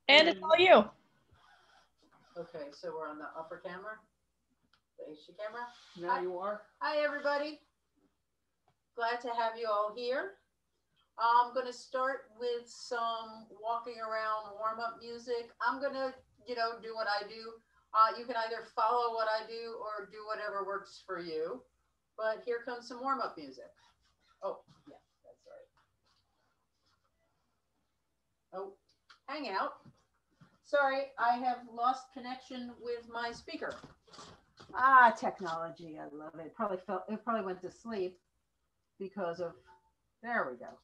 And it's all you. Okay, so we're on the upper camera, the HD camera. Now Hi. you are. Hi, everybody. Glad to have you all here. I'm going to start with some walking around warm-up music. I'm going to, do what I do. You can either follow what I do or do whatever works for you. But here comes some warm-up music. Oh, yeah, that's right. Oh, hang out. Sorry, I have lost connection with my speaker. Ah, technology, I love it. It probably went to sleep because of, there we go.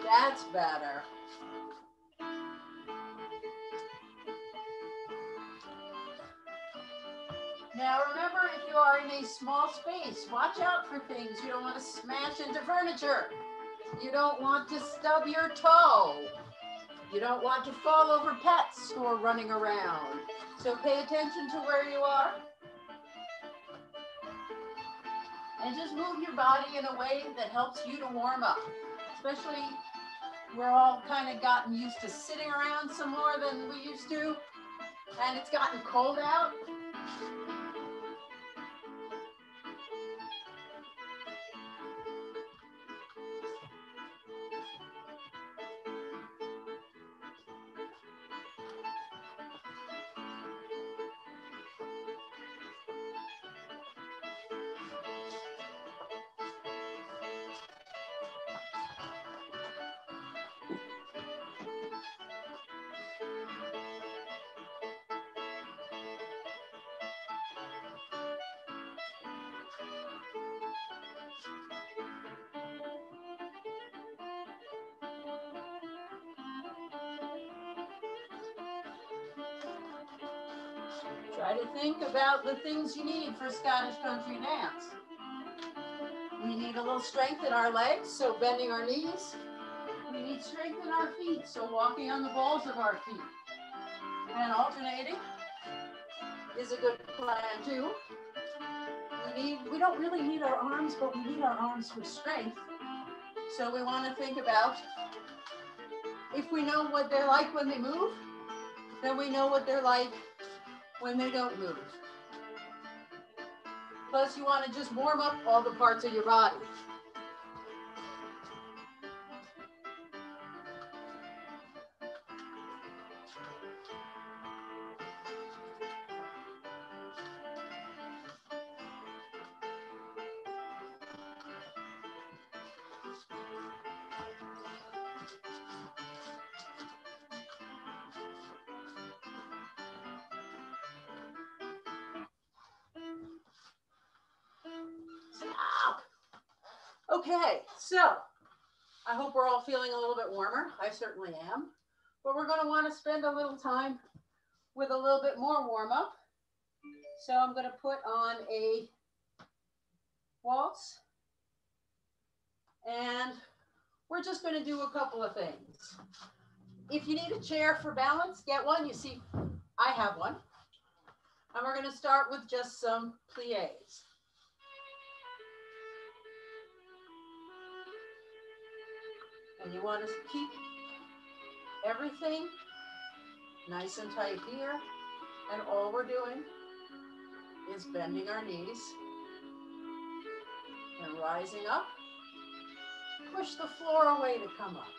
That's better. Now remember, if you are in a small space, watch out for things. You don't want to smash into furniture. You don't want to stub your toe. You don't want to fall over pets who are running around. So pay attention to where you are. And just move your body in a way that helps you to warm up. Especially, we're all kind of gotten used to sitting around some more than we used to. And it's gotten cold out. Try to think about the things you need for Scottish country dance. We need a little strength in our legs, so bending our knees. We need strength in our feet, so walking on the balls of our feet. And alternating is a good plan too. We don't really need our arms, but we need our arms for strength. So we want to think about, if we know what they're like when they move, then we know what they're like when they don't move. Plus, you want to just warm up all the parts of your body. Okay, so I hope we're all feeling a little bit warmer. I certainly am. But we're going to want to spend a little time with a little bit more warm up. So I'm going to put on a waltz. And we're just going to do a couple of things. If you need a chair for balance, get one. You see, I have one. And we're going to start with just some pliés. And you want to keep everything nice and tight here. And all we're doing is bending our knees and rising up. Push the floor away to come up.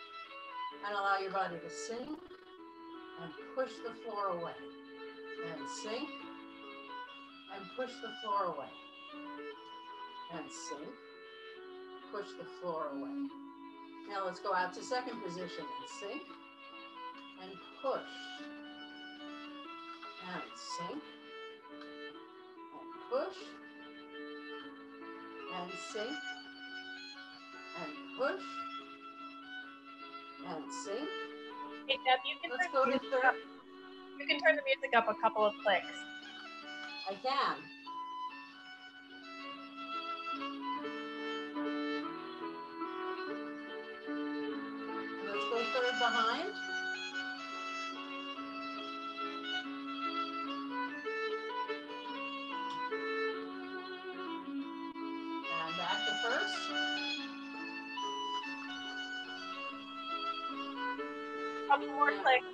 And allow your body to sink and push the floor away. And sink and push the floor away. And sink, push the floor away. Now let's go out to second position and sink and push and sink and push and sink and push and sink. Hey Deb, you can turn the music up a couple of clicks. I can. Let's go third behind. And back to first. couple more clicks.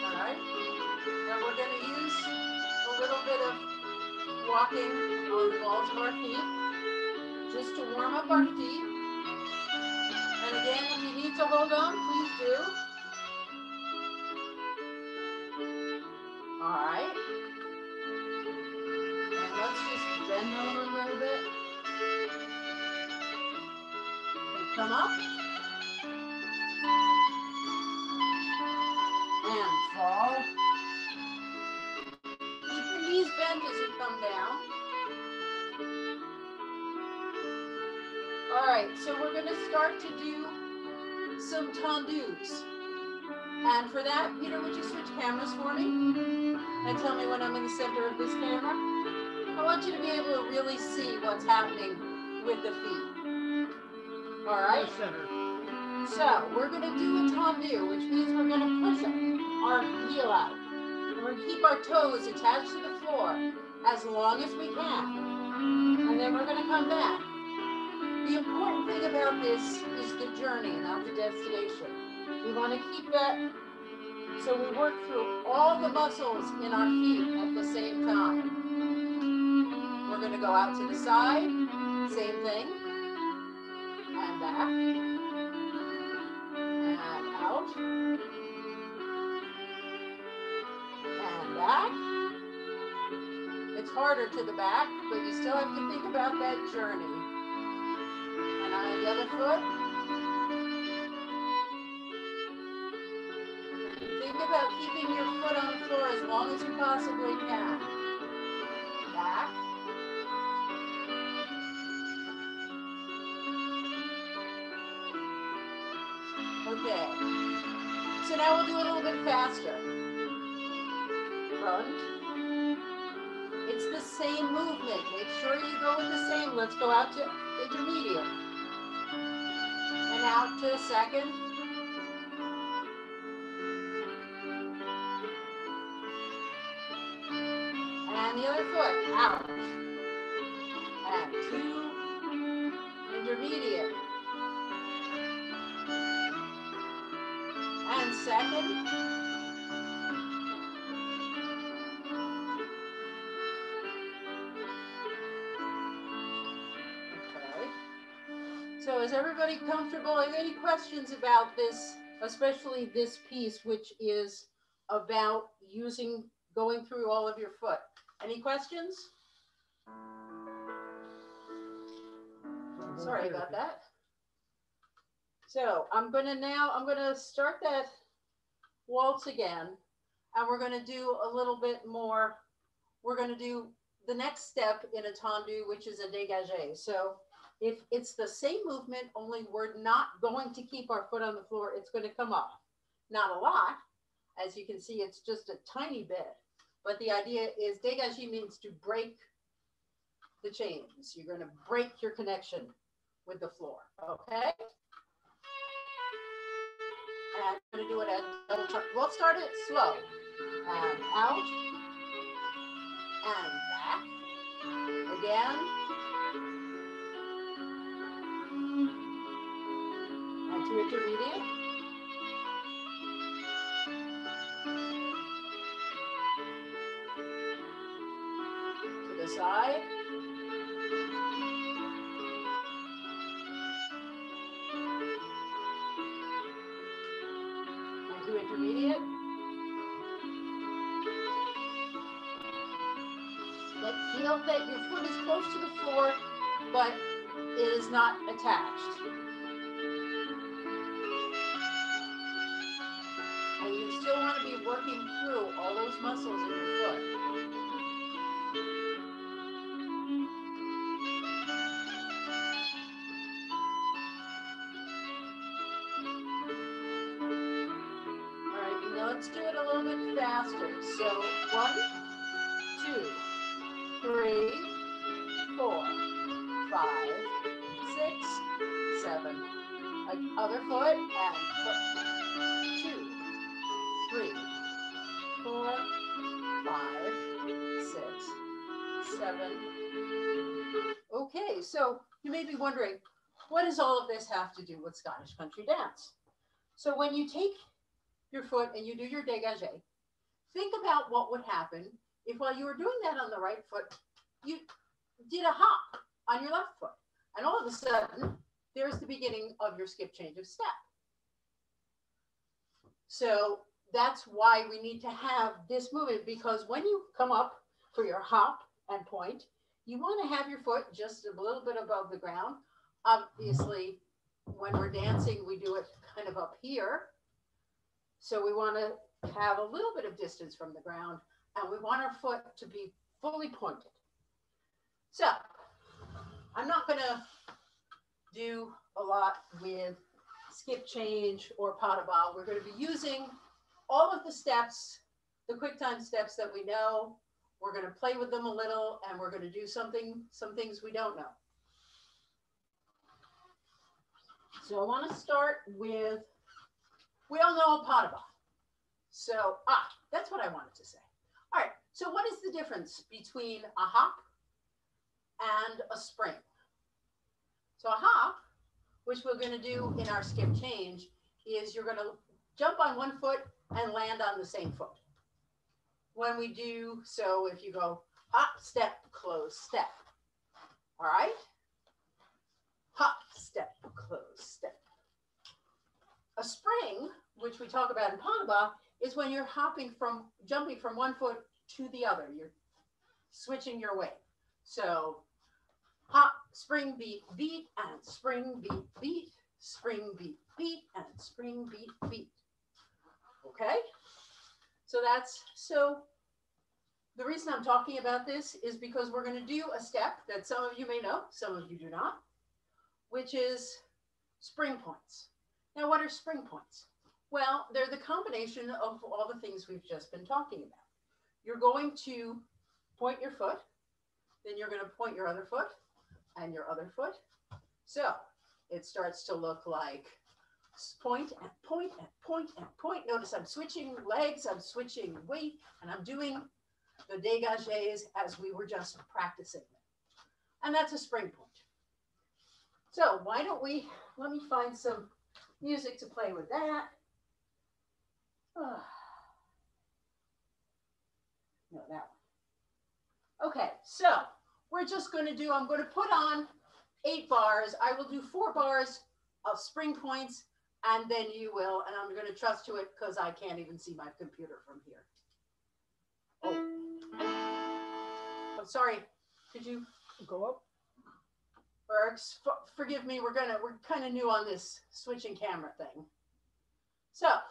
All right. Now we're going to use a little bit of walking on the balls of our feet just to warm up our feet. And again, if you need to hold on, please do. All right. And let's just bend over a little bit. And come up. And fall. Keep your knees bent as you come down. All right, so we're going to start to do some tendus. And for that, Peter, would you switch cameras for me? And tell me when I'm in the center of this camera. I want you to be able to really see what's happening with the feet. All right? So we're going to do a tendu, which means we're going to push our heel out. And we're going to keep our toes attached to the floor as long as we can. And then we're going to come back. The important thing about this is the journey, not the destination. We want to keep that so we work through all the muscles in our feet at the same time. We're going to go out to the side, same thing, and back, and out, and back. It's harder to the back, but you still have to think about that journey. And on the other foot, think about keeping your foot on the floor as long as you possibly can. Back. Okay. So now we'll do it a little bit faster. Front. It's the same movement. Make sure you go with the same. Let's go out to intermediate. And out to second. And the other foot, out. And 2, intermediate. And second. Okay. So is everybody comfortable? Are there any questions about this, especially this piece, which is about going through all of your foot? Any questions? Sorry about that. So I'm going to start that waltz again, and we're going to do a little bit more. We're going to do the next step in a tendu, which is a dégagé. So if it's the same movement, only we're not going to keep our foot on the floor, it's going to come off. Not a lot. As you can see, it's just a tiny bit. But the idea is dégagé means to break the chains. You're going to break your connection with the floor, okay? And I'm going to do it at double turn. We'll start it slow. And out. And back. Again. And to intermediate. To the side. And to intermediate. Feel that your foot is close to the floor, but it is not attached. And you still want to be working through all those muscles in your foot. All right, now let's do it a little bit faster. So 1, 2, 3, 4, 5, 6, 7. Other foot and foot. 2, 3, 4, 5, 6, 7. Okay, so you may be wondering, what does all of this have to do with Scottish country dance? So when you take your foot and you do your dégagé, think about what would happen if while you were doing that on the right foot, you did a hop on your left foot. And all of a sudden, there's the beginning of your skip change of step. So that's why we need to have this movement, because when you come up for your hop and point, you want to have your foot just a little bit above the ground. Obviously, when we're dancing, we do it kind of up here. So we want to have a little bit of distance from the ground, and we want our foot to be fully pointed. So I'm not going to do a lot with skip change or pas de basque. We're going to be using all of the steps, the quick time steps that we know. We're going to play with them a little, and we're going to do some things we don't know. So I want to start with, we all know a pas de basque. So, that's what I wanted to say. All right, so what is the difference between a hop and a spring? So a hop, which we're going to do in our skip change, is you're going to jump on one foot and land on the same foot. When we do, so if you go hop, step, close, step. All right? Hop, step, close, step. A spring, which we talk about in pas de basque, is when you're jumping from one foot to the other. You're switching your weight. So hop, spring, beat, beat, and spring, beat, beat, spring, beat, beat, and spring, beat, beat. Okay? So the reason I'm talking about this is because we're going to do a step that some of you may know, some of you do not, which is spring points. Now, what are spring points? Well, they're the combination of all the things we've just been talking about. You're going to point your foot, then you're going to point your other foot and your other foot. So it starts to look like point and point and point and point. Notice I'm switching legs, I'm switching weight, and I'm doing the dégagés as we were just practicing them. And that's a spring point. So why don't we, let me find some music to play with that. No, that one. Okay, so we're just going to do, I'm going to put on 8 bars. I will do 4 bars of spring points, and then you will, and I'm going to trust to it because I can't even see my computer from here. Oh, sorry. Could you go up? Or forgive me, we're kind of new on this switching camera thing. So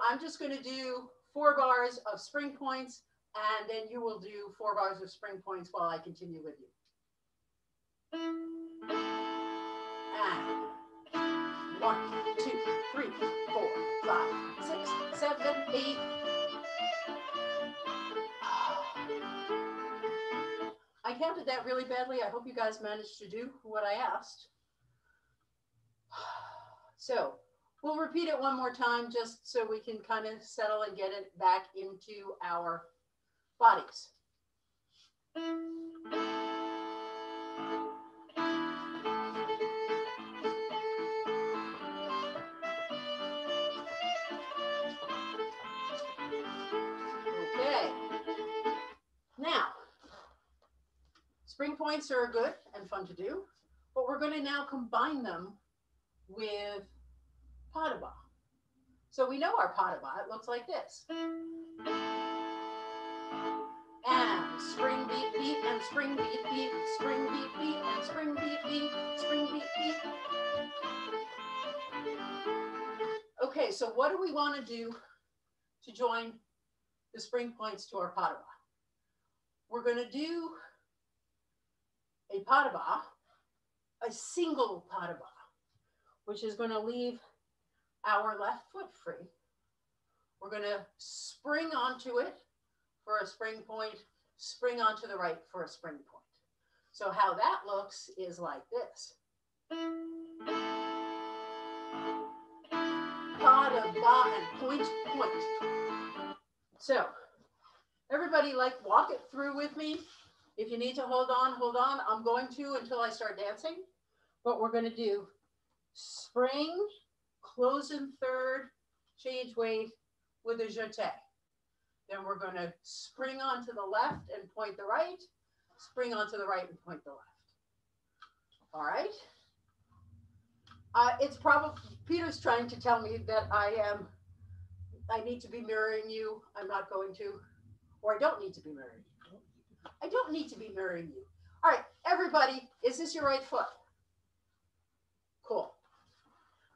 I'm just going to do 4 bars of spring points, and then you will do 4 bars of spring points while I continue with you. And 1, 2, 3, 4, 5, 6, 7, 8. I counted that really badly. I hope you guys managed to do what I asked. So we'll repeat it one more time just so we can kind of settle and get it back into our bodies. Okay. Now, spring points are good and fun to do, but we're going to now combine them with pas de basque. So we know our pas de basque. It looks like this. And spring beat beat and spring beat beat, spring beat beat and spring beat beat, spring beat beat. Okay, so what do we want to do to join the spring points to our pas de basque? We're going to do a pas de basque, a single pas de basque, which is going to leave our left foot free. We're going to spring onto it for a spring point, spring onto the right for a spring point. So how that looks is like this. Pas de basque and point, point. So everybody, like, walk it through with me. If you need to hold on, hold on. I'm going to until I start dancing. But we're going to do spring, close in third, change weight with a jeté. Then we're going to spring onto the left and point the right, spring onto the right and point the left. All right. It's probably, Peter's trying to tell me that I need to be mirroring you. I'm not going to, or I don't need to be mirroring you. I don't need to be mirroring you. All right, everybody, is this your right foot? Cool.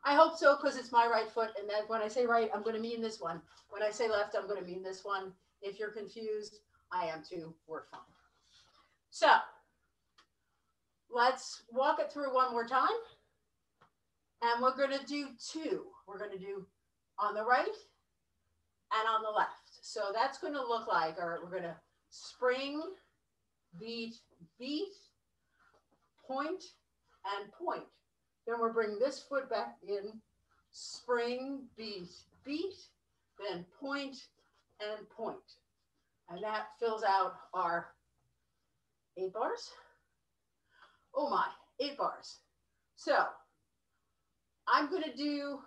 I hope so, because it's my right foot, and then when I say right, I'm going to mean this one. When I say left, I'm going to mean this one. If you're confused, I am too. We're fine. So let's walk it through one more time. And we're going to do two. We're going to do on the right and on the left. So that's going to look like, all right, we're going to spring, beat, beat, point, and point. Then we'll bring this foot back in, spring, beat, beat, then point, and point. And that fills out our 8 bars. Oh my, 8 bars. So I'm going to do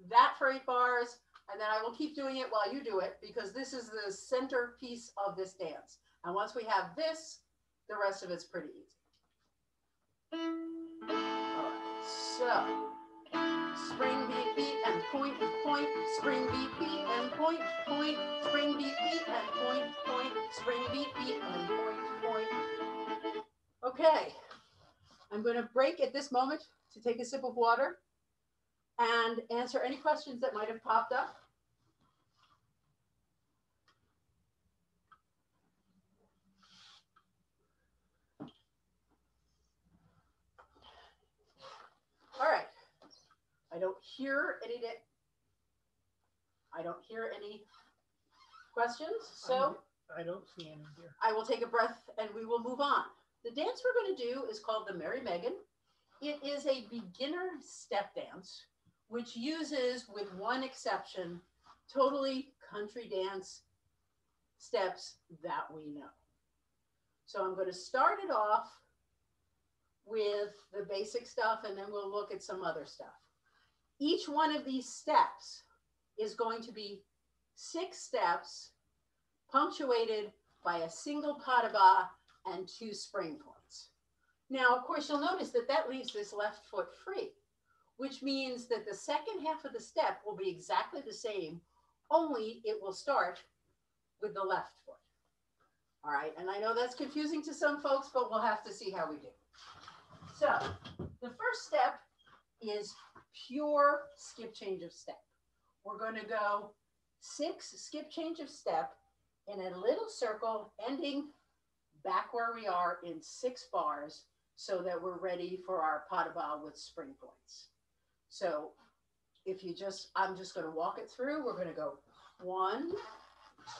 that for 8 bars, and then I will keep doing it while you do it, because this is the center piece of this dance. And once we have this, the rest of it's pretty easy. All right, so spring, beat, beat, and point, point, spring, beat, beat, and point, point, spring, beat, beat, and point, point, spring, beat, beat, and point, point. Okay, I'm going to break at this moment to take a sip of water and answer any questions that might have popped up. All right. I don't hear any questions, so I don't see any here. I will take a breath and we will move on. The dance we're going to do is called the Merry Meghan. It is a beginner step dance, which uses, with one exception, totally country dance steps that we know. So I'm going to start it off with the basic stuff, and then we'll look at some other stuff. Each one of these steps is going to be 6 steps punctuated by a single pas de pas and 2 spring points. Now, of course, you'll notice that that leaves this left foot free, which means that the second half of the step will be exactly the same, only it will start with the left foot. All right, and I know that's confusing to some folks, but we'll have to see how we do. So the first step is pure skip change of step. We're going to go 6 skip change of step in a little circle ending back where we are in 6 bars so that we're ready for our pas de pas with spring points. So if you I'm just going to walk it through. We're going to go 1,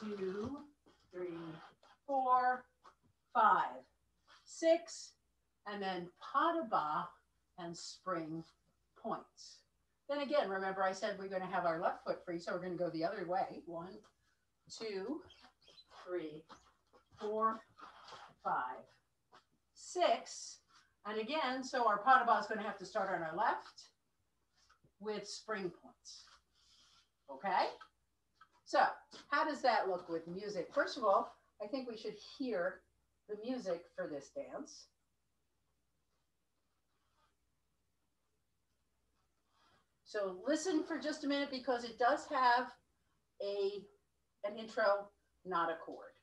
2, 3, 4, 5, 6, and then pas de pas and spring points. Then again, remember I said we're going to have our left foot free, so we're going to go the other way. 1, 2, 3, 4, 5, 6. And again, so our pas de pas is going to have to start on our left with spring points. Okay? So how does that look with music? First of all, I think we should hear the music for this dance. So listen for just a minute, because it does have an intro, not a chord.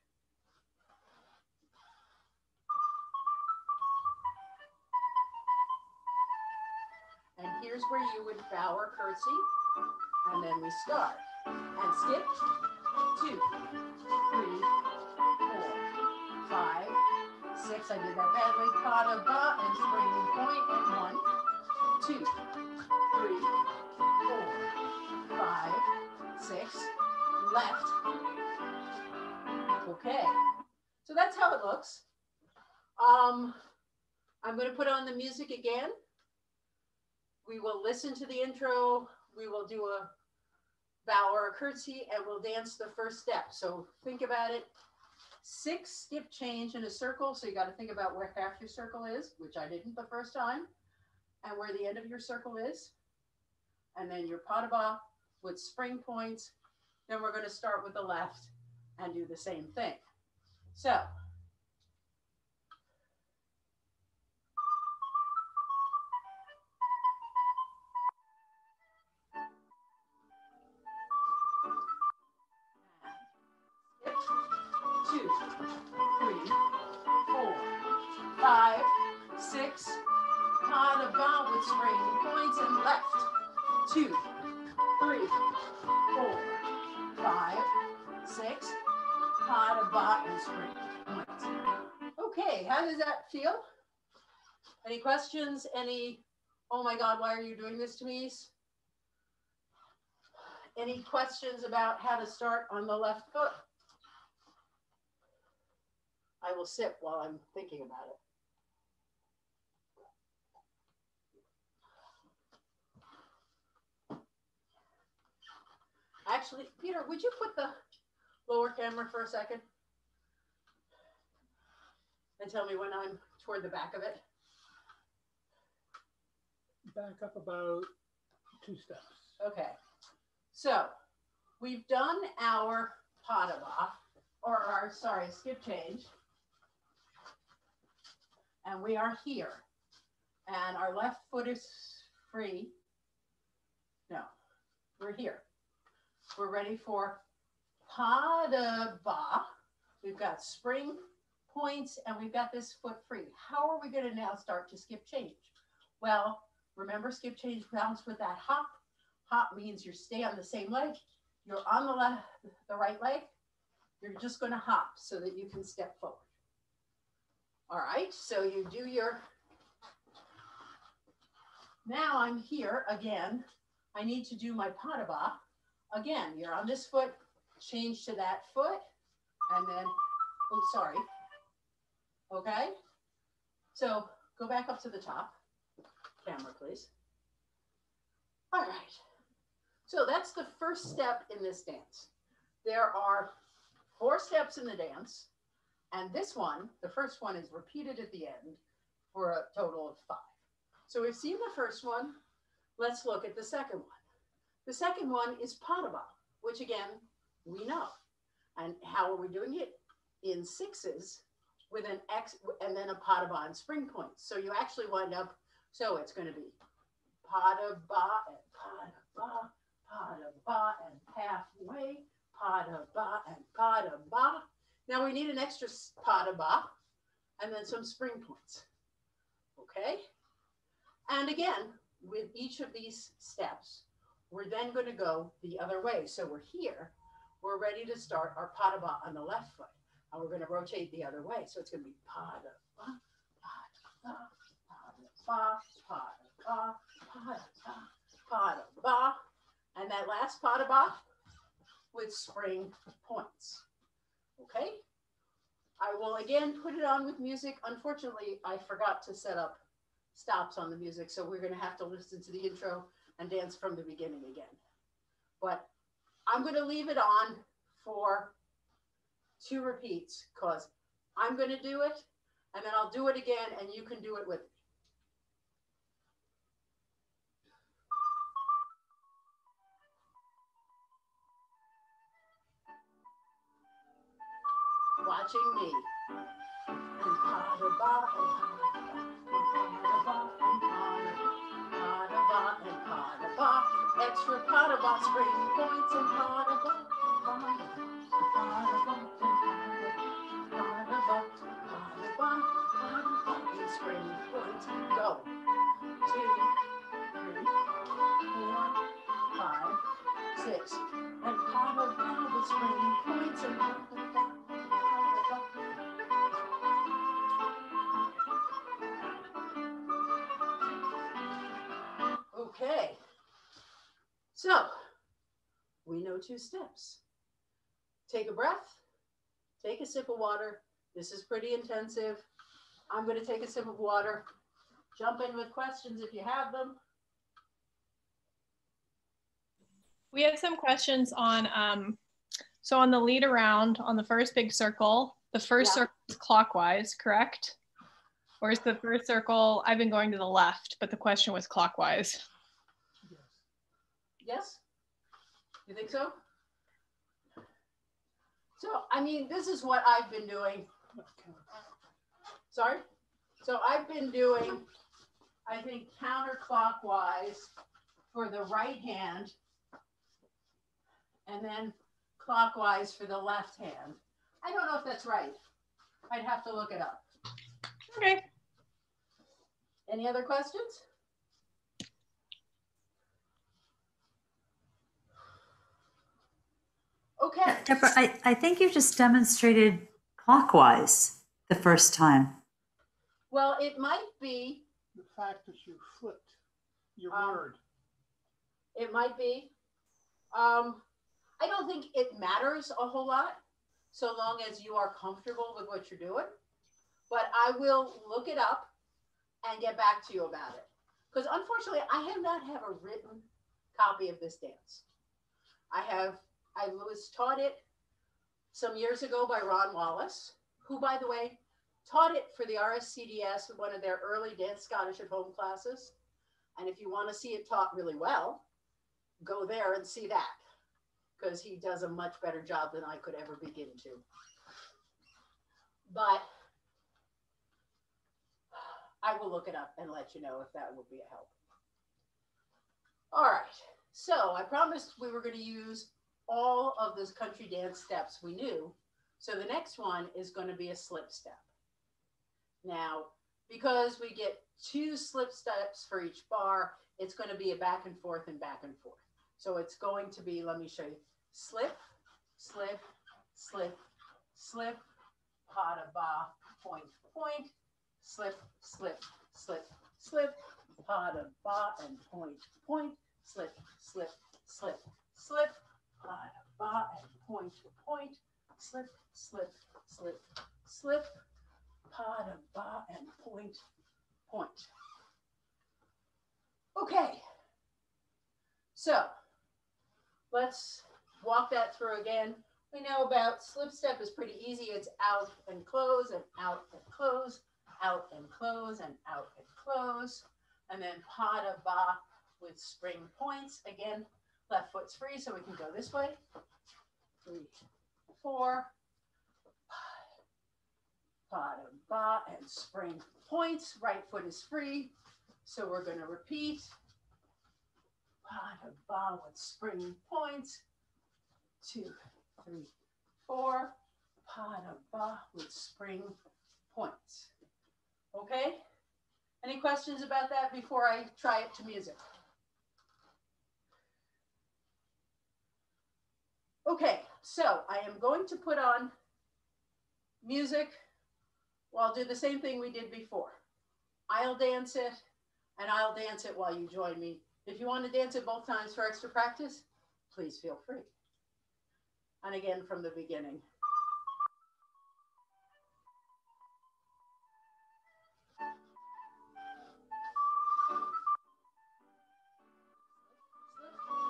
And here's where you would bow or curtsy, and then we start. And skip 2, 3, 4, 5, 6. I did that badly. Pas de pas and springing point. And 1, 2, 3, 4, 5, 6. Left. Okay. So that's how it looks. I'm going to put on the music again. We will listen to the intro. We will do a bow or a curtsy, and we'll dance the first step. So think about it. 6 skip change in a circle. So you got to think about where half your circle is, which I didn't the first time, and where the end of your circle is. And then your pas de basque with spring points. Then we're going to start with the left and do the same thing. So skip 2, 3, 4, 5, 6, pas de basque with spring points and left. 2, 3, 4, 5, 6, pas de basque and spring points. Okay, how does that feel? Any questions? Any, oh my God, why are you doing this to me? Any questions about how to start on the left foot? I will sip while I'm thinking about it. Actually, Peter, would you put the lower camera for a second? And tell me when I'm toward the back of it. Back up about 2 steps. Okay. So we've done our pas de basque, or our, sorry, skip change. And we are here. And our left foot is free. No, we're here. We're ready for pas de basque. We've got spring points and we've got this foot free. How are we going to now start to skip change? Well, remember skip change counts with that hop. Hop means you stay on the same leg. You're on the right leg. You're just going to hop so that you can step forward. All right, so you do your, now I'm here again. I need to do my pas de basque. Again, you're on this foot, change to that foot, and then, oh, sorry. Okay, so go back up to the top. Camera, please. All right, so that's the first step in this dance. There are 4 steps in the dance, and this one, the first one, is repeated at the end for a total of 5. So we've seen the first one. Let's look at the second one. The second one is pas de basque, which again, we know. And how are we doing it? In 6s with an X and then a pas de basque and spring points. So you actually wind up, so it's going to be pas de basque and pas de basque, pas de basque and halfway, pas de basque and pas de basque. Now we need an extra pas de basque and then some spring points. Okay? And again, with each of these steps, we're then going to go the other way. So we're here. We're ready to start our pas de basque on the left foot. And we're going to rotate the other way. So it's going to be pas de basque, pas de basque, pas de basque, pas de basque, pas de basque, pas de basque. And that last pas de basque with spring points. Okay? I will again put it on with music. Unfortunately, I forgot to set up stops on the music. So we're going to have to listen to the intro and dance from the beginning again. But I'm going to leave it on for 2 repeats because I'm going to do it and then I'll do it again and you can do it with me. Watching me. And pas de basque and pas de basque and pas de basque. Extra pas de basque, spring points and pas de basque. Spring points. Go. 2, 3, 4, 5, 6. And pas de basque with spring points and pas de basque. Okay, so we know 2 steps. Take a breath, take a sip of water. This is pretty intensive. I'm going to take a sip of water. Jump in with questions if you have them. We have some questions on, so on the lead around on the first big circle, The first Yeah. circle is clockwise, correct? Or is the first circle, I've been going to the left, but the question was clockwise. Yes. Yes? You think so? So, I mean, this is what I've been doing. Okay. Sorry? So I've been doing, I think, counterclockwise for the right hand, and then clockwise for the left hand. I don't know if that's right. I'd have to look it up. Okay. Any other questions? Okay. Deborah, I think you just demonstrated clockwise the first time. Well, it might be. The fact that you flipped your Um, word. It might be. I don't think it matters a whole lot so long as you are comfortable with what you're doing. But I will look it up and get back to you about it. Because unfortunately, I have not have a written copy of this dance. I was taught it some years ago by Ron Wallace, who, by the way, taught it for the RSCDS, one of their early Dance Scottish at Home classes. And if you want to see it taught really well, go there and see that, because he does a much better job than I could ever begin to. But I will look it up and let you know if that would be a help. All right, so I promised we were going to use all of those country dance steps we knew. So the next one is going to be a slip step. Now, because we get 2 slip steps for each bar, it's going to be a back and forth and back and forth. So it's going to be, let me show you, slip, slip, slip, slip, pas ba, point, point, slip, slip, slip, slip, pas ba, and point, point, slip, slip, slip, slip, pas ba, and point, point, slip, slip, slip, slip, pas ba, and point, point. Okay, so let's walk that through again. We know about slip step is pretty easy. It's out and close and out and close, out and close and out and close. And then pas de ba with spring points. Again, left foot's free, so we can go this way. 3, 4, pas de ba and spring points. Right foot is free, so we're going to repeat. Pas de ba with spring points. 2, 3, 4. Pas de ba with spring points. Okay? Any questions about that before I try it to music? Okay, so I am going to put on music. Well, I'll do the same thing we did before. I'll dance it, and I'll dance it while you join me. If you want to dance it both times for extra practice, please feel free. And again, from the beginning.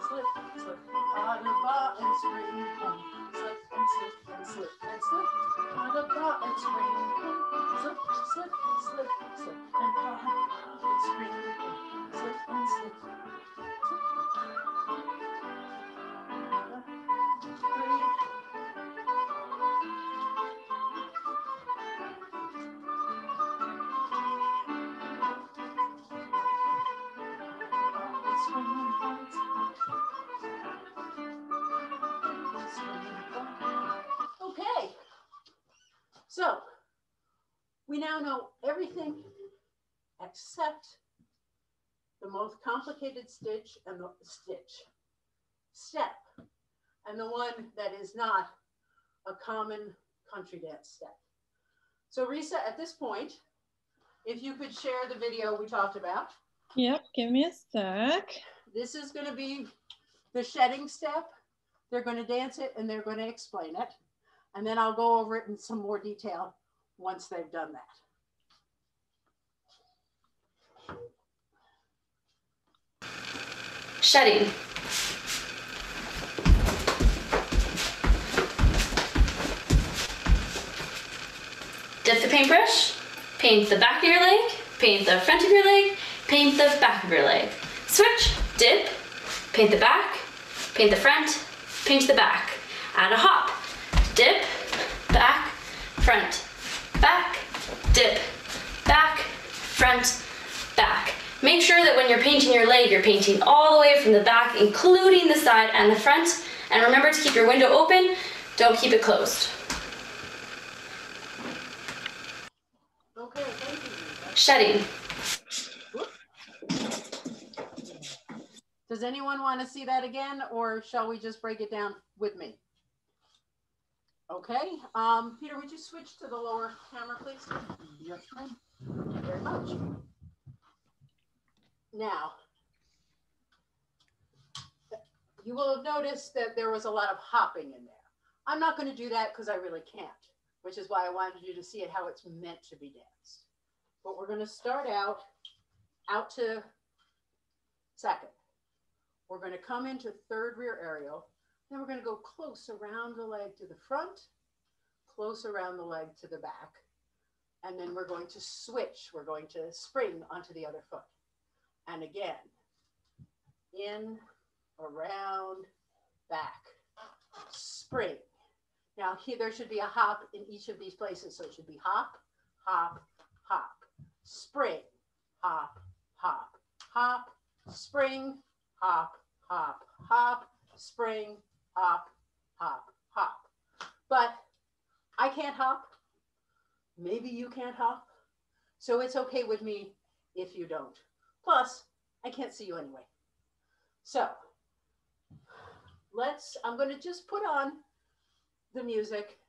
Slip, slip, pas de ba and spring point. Slip and slip and slip and slip. Pas de ba and spring point. Slip, slip, slip, slip and pas de ba and spring point. Slip and slip. Okay, so we now know everything except the most complicated stitch and the step, and the one that is not a common country dance step. So Risa, at this point, if you could share the video we talked about. Yep, give me a sec. This is going to be the shedding step. They're going to dance it and they're going to explain it. And then I'll go over it in some more detail once they've done that. Shedding. Dip the paintbrush, paint the back of your leg, paint the front of your leg, paint the back of your leg. Switch, dip, paint the back, paint the front, paint the back. Add a hop. Dip, back, front, back, dip, back, front, back. Make sure that when you're painting your leg, you're painting all the way from the back, including the side and the front. And remember to keep your window open, don't keep it closed. Okay, thank you. Shedding. Does anyone want to see that again, or shall we just break it down with me? Okay, Peter, would you switch to the lower camera, please? Yes, ma'am. Thank you very much. Now, you will have noticed that there was a lot of hopping in there. I'm not going to do that because I really can't, which is why I wanted you to see it how it's meant to be danced. But we're going to start out to second. We're going to come into third rear aerial. Then we're going to go close around the leg to the front, close around the leg to the back. And then we're going to switch. We're going to spring onto the other foot. And again, in, around, back, spring. Now here, there should be a hop in each of these places. So it should be hop, hop, hop, spring, hop, hop, hop, spring, hop, hop, hop, spring, hop, hop, hop. But I can't hop. Maybe you can't hop. So it's okay with me if you don't. Plus, I can't see you anyway. So I'm going to just put on the music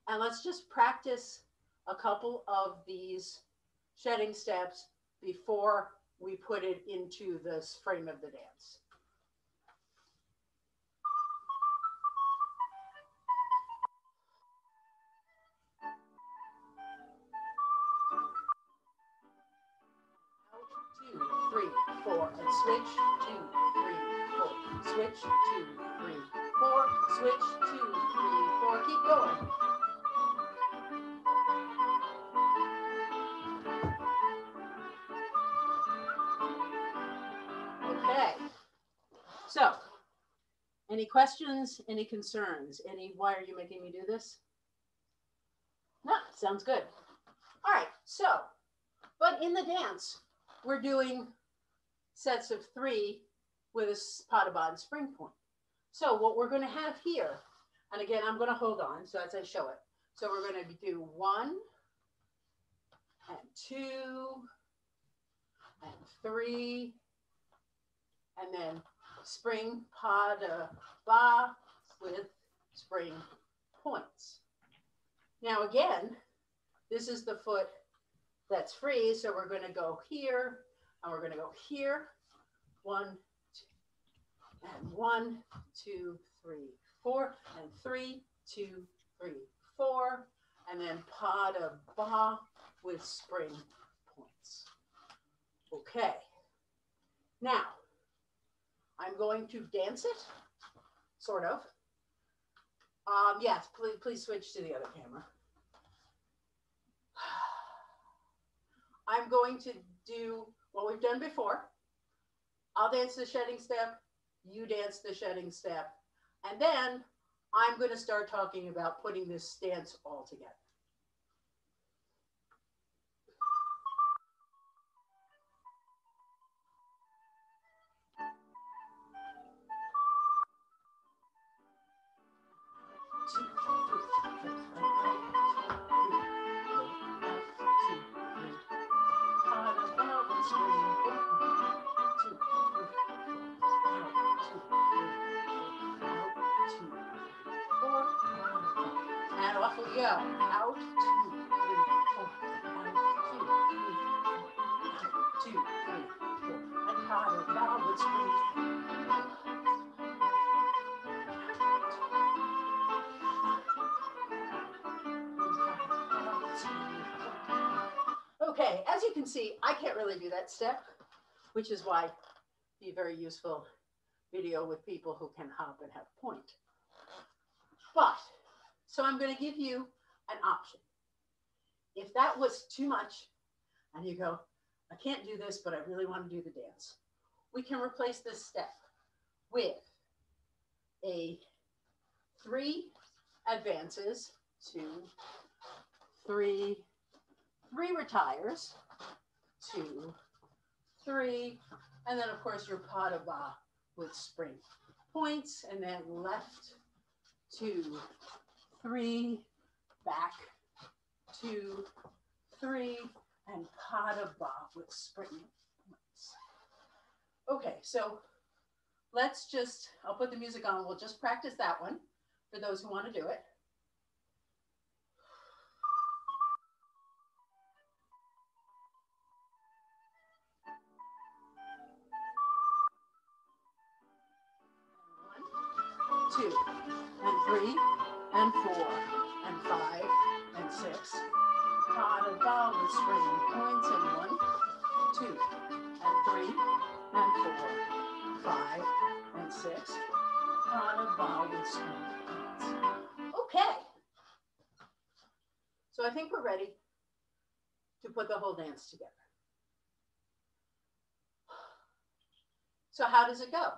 and let's just practice a couple of these shedding steps before we put it into the frame of the dance. And switch, 2, 3, 4. Switch, 2, 3, 4. Switch, 2, 3, 4. Keep going. Okay. So, any questions? Any concerns? Why are you making me do this? No, sounds good. All right. So, but in the dance, we're doing sets of 3 with a pas de basque spring point. So what we're going to have here, and again, I'm going to hold on so as I show it. So we're going to do 1 and 2 and 3, and then spring pas de basque with spring points. Now again, this is the foot that's free, so we're going to go here. And we're going to go here, 1, 2, and 1, 2, 3, 4, and 3, 2, 3, 4, and then pas de basque with spring points. Okay. Now, I'm going to dance it, sort of. Yes, please switch to the other camera. I'm going to do what we've done before. I'll dance the shedding step, you dance the shedding step, and then I'm going to start talking about putting this dance all together. And off we go. Out, 2, 3, 4. Out, 2, 3, 4. Out, 2, 3, 4. And pas de basque with spring. Okay, as you can see, I can't really do that step, which is why it'd be a very useful video with people who can hop and have point. But, so I'm going to give you an option. If that was too much and you go, I can't do this, but I really want to do the dance, we can replace this step with a 3 advances, 2, 3, 3 retires, 2, 3, and then of course your pas de bas with spring points, and then left, 2, 3, back, 2, 3, and pas de bas with spring points. Okay, so let's just, I'll put the music on, we'll just practice that one for those who want to do it. Two, and 3, and 4, and 5, and 6. Pas de bas with spring points, and 1, 2, and 3, and 4, 5, and 6. Pas de bas with spring points. Okay. So I think we're ready to put the whole dance together. So how does it go?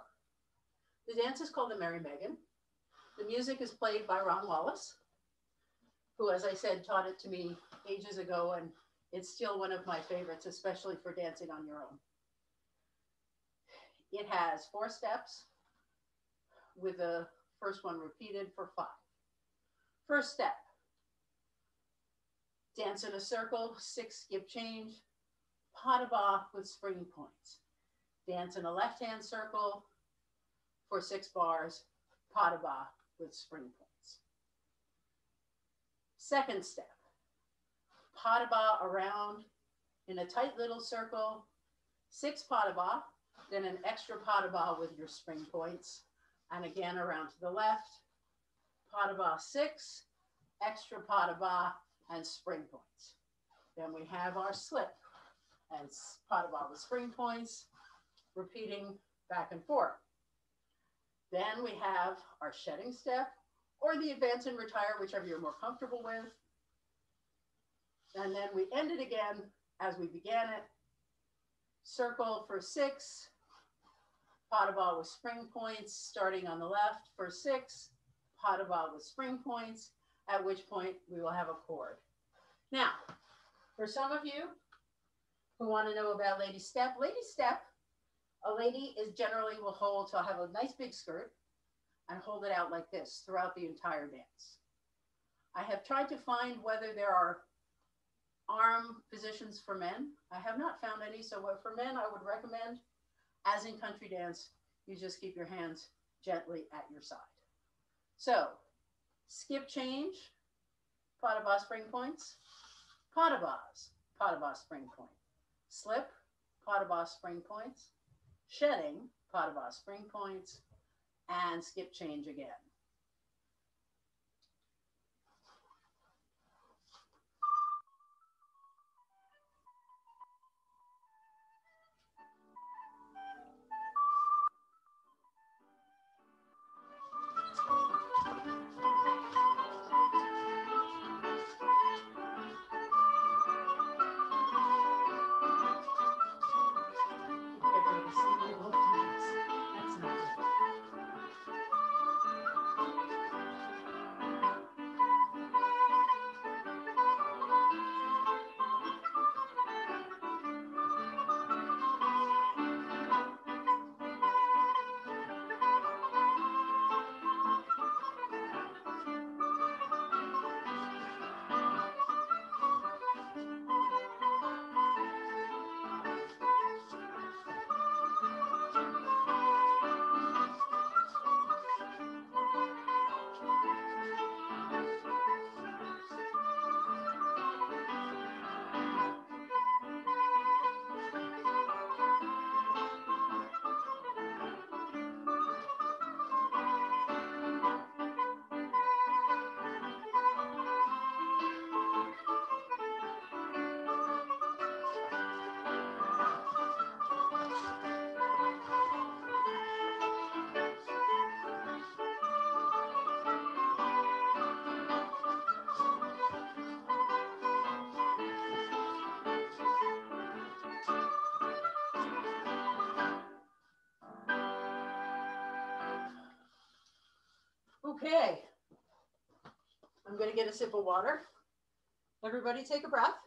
The dance is called the Merry Meghan. The music is played by Ron Wallace, who, as I said, taught it to me ages ago, and it's still one of my favorites, especially for dancing on your own. It has 4 steps, with the first one repeated for 5. First step, dance in a circle, 6 skip change, pas de bas with spring points. Dance in a left-hand circle for 6 bars, pas de bas with spring points. Second step, pas de bas around in a tight little circle, 6 pas de bas, then an extra pas de bas with your spring points, and again around to the left, pas de bas 6, extra pas de bas, and spring points. Then we have our slip and pas de bas with spring points, repeating back and forth. Then we have our shedding step, or the advance and retire, whichever you're more comfortable with. And then we end it again as we began it. Circle for 6, pas de bas with spring points, starting on the left for 6, pas de bas with spring points, at which point we will have a chord. Now, for some of you who want to know about lady step, a lady is generally will hold, so I'll have a nice big skirt and hold it out like this throughout the entire dance. I have tried to find whether there are arm positions for men. I have not found any, so for men, I would recommend, as in country dance, you just keep your hands gently at your side. So, skip change, pas de bas spring points, pas de bas spring point, slip, pas de bas spring points, shedding, pas de bas spring points, and skip change again. Okay. I'm going to get a sip of water. Everybody take a breath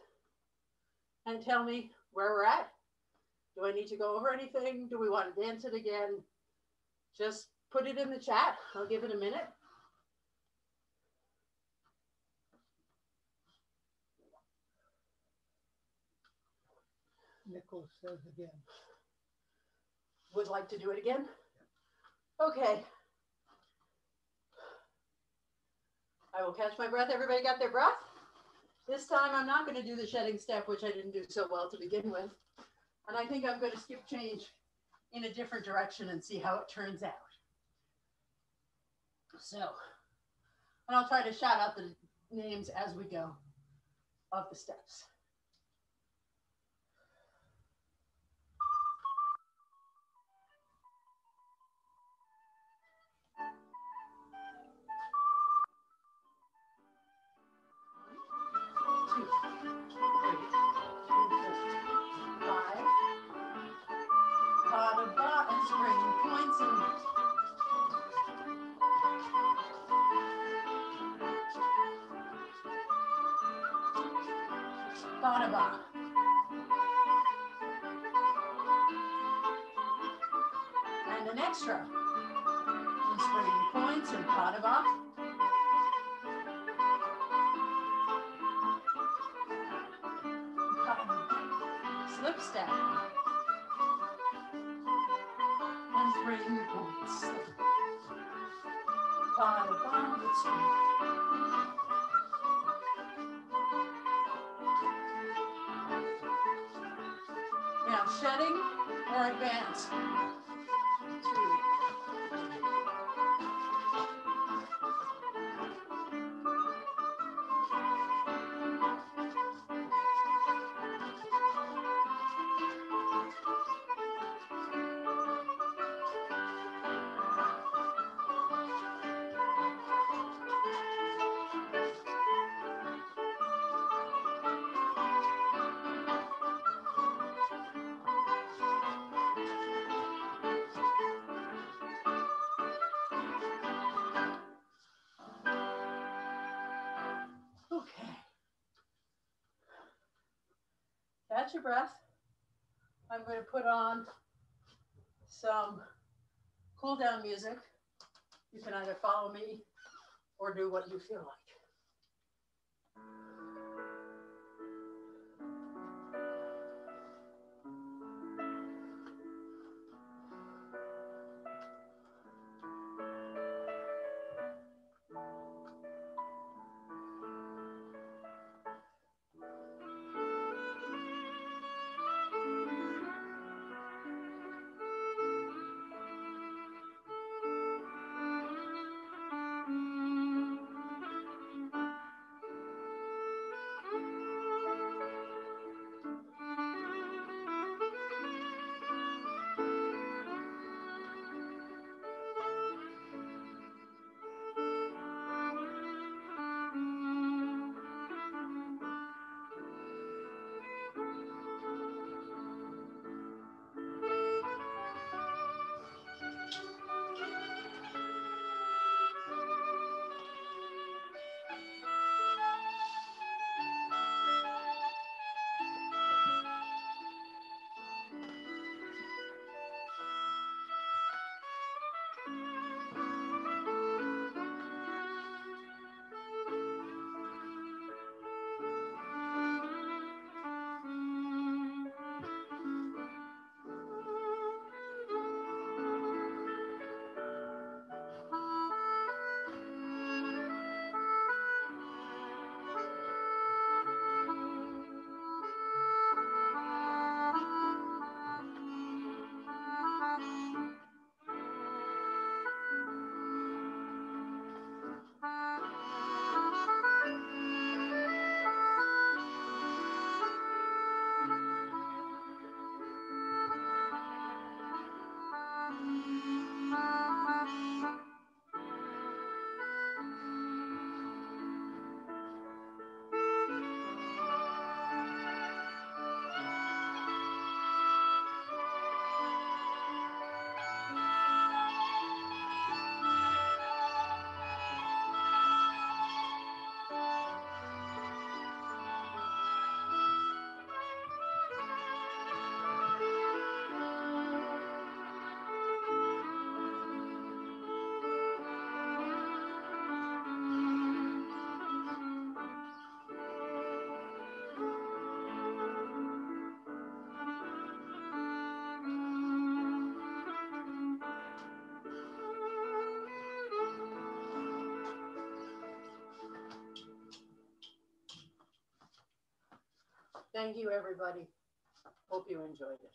and tell me where we're at. Do I need to go over anything? Do we want to dance it again? Just put it in the chat. I'll give it a minute. Nicholas says again. Would like to do it again? Okay. I will catch my breath. Everybody got their breath? This time I'm not going to do the shedding step, which I didn't do so well to begin with. And I think I'm going to skip change in a different direction and see how it turns out. So, and I'll try to shout out the names as we go of the steps. And an extra. And springing points and pas de bas. Slip step. And springing points. Pas de bas with spring. Now shedding or advance. 2. Okay. Catch your breath. I'm going to put on some cool down music. You can either follow me or do what you feel like. Thank you, everybody. Hope you enjoyed it.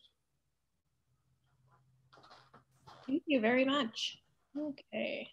Thank you very much. Okay.